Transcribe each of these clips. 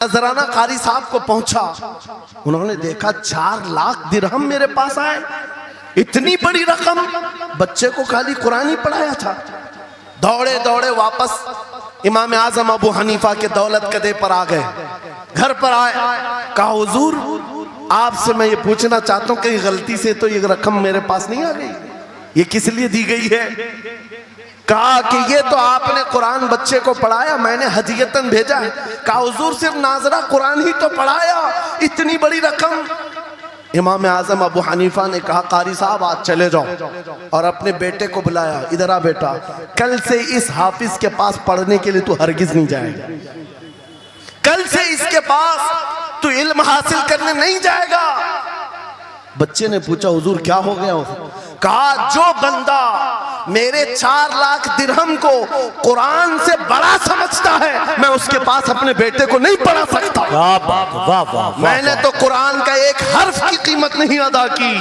नजराना कारी साहब को पहुंचा, उन्होंने देखा 4 लाख दिरहम मेरे पास आए, इतनी बड़ी रकम। बच्चे को खाली कुरान ही पढ़ाया था। दौड़े दौड़े वापस इमाम आजम अबू हनीफा के दौलत कदे पर आ गए। घर पर आए, कहा हुजूर आपसे मैं ये पूछना चाहता हूँ कहीं गलती से तो ये रकम मेरे पास नहीं आ गई, ये किस लिए दी गई है? कहा कि ये तो आपने कुरान बच्चे को पढ़ाया, मैंने हदियतन भेजा है। कहा हुजूर सिर्फ नाजरा कुरान ही तो पढ़ाया, इतनी बड़ी रकम। इमाम आजम अबू हनीफा ने कहा कारी साहब आज चले जाओ, और अपने बेटे को बुलाया, इधर आ बेटा, कल से इस हाफिज के पास पढ़ने के लिए तू हरगिज नहीं जाएगा, कल से इसके पास तू इल्म हासिल करने नहीं जाएगा। बच्चे ने पूछा हुजूर क्या हो गया? कहा जो बंदा मेरे 4 लाख दिरहम को कुरान से बड़ा समझता है, मैं उसके पास अपने बेटे को नहीं पढ़ा सकता। मैंने तो कुरान का एक हर्फ की कीमत नहीं अदा की,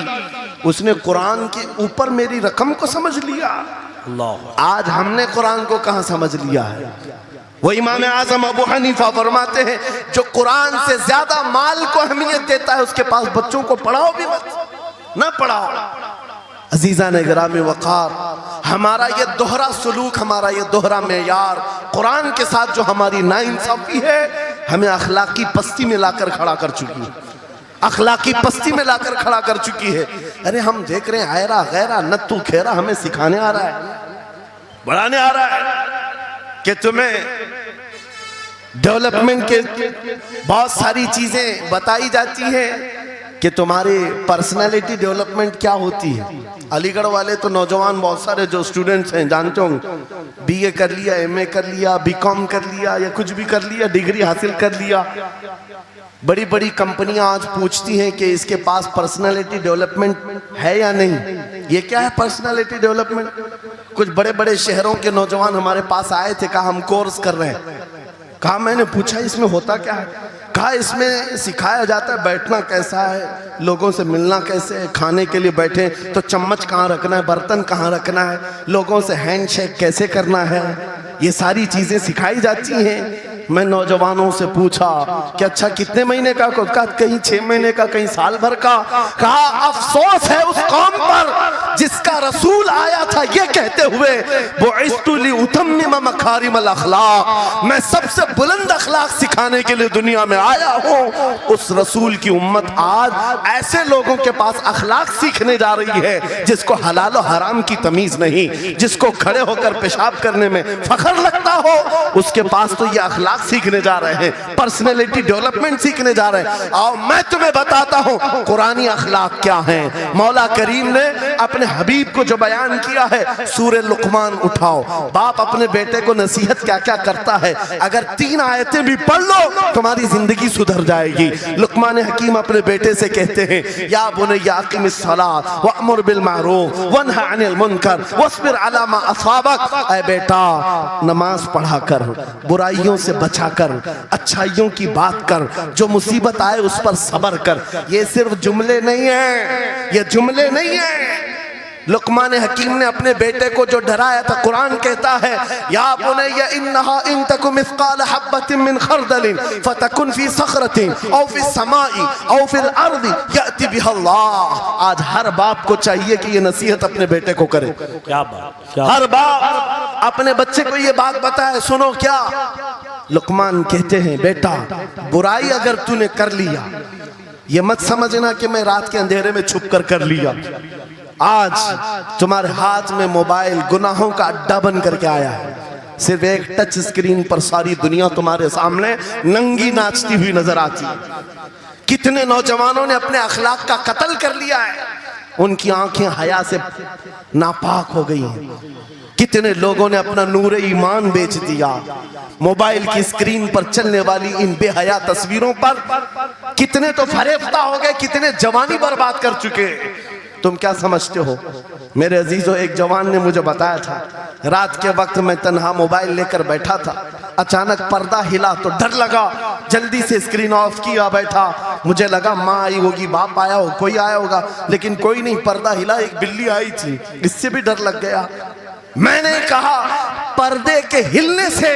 उसने कुरान के ऊपर मेरी रकम को समझ लिया। आज हमने कुरान को कहां समझ लिया है? वो इमाम आजम अबू हनीफा फरमाते हैं जो कुरान से ज्यादा माल को अहमियत देता है उसके पास बच्चों को पढ़ाओ भी मत, ना पढ़ाओ। अजीजा ने गिरामी वक़ार, हमारा ये दोहरा सलूक, हमारा ये दोहरा मेयार कुरान के साथ जो हमारी नाइंसाफी है, हमें अखलाकी पस्ती में लाकर खड़ा कर चुकी है, अखलाकी पस्ती में लाकर खड़ा कर चुकी है। अरे हम देख रहे हैं आयरा गैरा नत्तू खेरा हमें सिखाने आ रहा है, बढ़ाने आ रहा है कि तुम्हें डेवलपमेंट के बहुत सारी चीजें बताई जाती है कि तुम्हारी पर्सनालिटी डेवलपमेंट क्या होती है। अलीगढ़ वाले तो नौजवान बहुत सारे जो स्टूडेंट्स हैं जानते होंगे, बीए कर लिया, एमए कर लिया, बीकॉम कर लिया या कुछ भी कर लिया, डिग्री हासिल कर लिया। बड़ी बड़ी कंपनियां आज पूछती हैं कि इसके पास पर्सनालिटी डेवलपमेंट है या नहीं। ये क्या है पर्सनालिटी डेवलपमेंट? कुछ बड़े बड़े शहरों के नौजवान हमारे पास आए थे, कहा हम कोर्स कर रहे हैं। कहा मैंने पूछा इसमें होता क्या है? कहा इसमें सिखाया जाता है बैठना कैसा है, लोगों से मिलना कैसे है, खाने के लिए बैठे तो चम्मच कहाँ रखना है, बर्तन कहाँ रखना है, लोगों से हैंडशेक कैसे करना है, ये सारी चीजें सिखाई जाती हैं। मैं नौजवानों से पूछा कि अच्छा कितने महीने का? कहा कहीं 6 महीने का, कहीं साल भर का। कहा अफसोस है उस कौम पर जिसका रसूल आया था ये कहते हुए बुइस्तु लिउतम्मिम मकारिमल अखलाक, मैं सबसे बुलंद अखलाक सिखाने के लिए दुनिया में आया हूँ। उस रसूल की उम्मत आज ऐसे लोगों के पास अखलाक सीखने जा रही है जिसको हलाल और हराम की तमीज नहीं, जिसको खड़े होकर पेशाब करने में फख्र लगता हो, उसके पास तो ये अखलाक सीखने जा रहे हैं, पर्सनैलिटी डेवलपमेंट सीखने जा रहे हैं। और मैं तुम्हें बताता हूं कुरानी अखलाक क्या है। मौला करीम ने अपने हबीब को जो बयान किया है, सूरह लुकमान उठाओ, बाप अपने बेटे को नसीहत क्या क्या करता है, अगर 3 आयतें भी पढ़ लो तुम्हारी जिंदगी सुधर जाएगी। लुकमान हकीम अपने बेटे से कहते हैं या बुनय्या अक़िमिस सलात वअमुर बिल मारूफ वन्हा अनिल मुनकर वस्बिर अला मा असाबक, ऐ बेटा नमाज पढ़ा कर, बुराइयों से बचा कर, अच्छाइयों की बात कर, जो मुसीबत आए उस पर सब्र कर। ये सिर्फ जुमले नहीं है, ये जुमले नहीं है। लुकमान हकीम ने अपने बेटे को जो डराया था, कुरान कहता है या बुनय्या इन्नहा इन तकु मिस्काल हब्बतिन मिन खरदलिन फतकुन फी सखरतिन औ फी समाई औ फिल अर्दी याति बिहल्लाह। आज हर बाप को चाहिए कि ये नसीहत अपने बेटे को करे। क्या बात? हर बाप अपने बच्चे को ये बात बताए, सुनो क्या लुकमान कहते हैं बेटा बुराई अगर तूने कर लिया, ये मत समझना कि मैं रात के अंधेरे में छुप कर लिया। आज तुम्हारे हाथ में मोबाइल गुनाहों का अड्डा बन करके आया है, सिर्फ एक टच स्क्रीन पर सारी दुनिया तुम्हारे सामने नंगी नाचती हुई नजर आती है। कितने नौजवानों ने अपने अखलाक का कत्ल कर लिया है, उनकी आंखें हया से नापाक हो गई हैं। कितने लोगों ने अपना नूर ईमान बेच दिया मोबाइल की स्क्रीन पर चलने वाली इन बेहया तस्वीरों पर। कितने तो फरेफ्ता हो गए, कितने जवानी बर्बाद कर चुके। तुम क्या समझते हो? मेरे अजीजों, एक जवान ने मुझे बताया था, रात के वक्त मैं तन्हा मोबाइल लेकर बैठा था, अचानक पर्दा हिला तो डर लगा, जल्दी से स्क्रीन ऑफ किया, बैठा। मुझे लगा माँ आई होगी, बाप आया हो, कोई आया होगा, लेकिन कोई नहीं। पर्दा हिला, एक बिल्ली आई थी, इससे भी डर लग गया। मैंने कहा पर्दे के हिलने से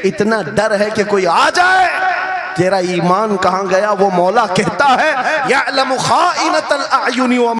इतना डर है कि कोई आ जाए तेरा ईमान कहाँ गया? वो मौला कहता है, यअलमु खाइनतल अयुनि व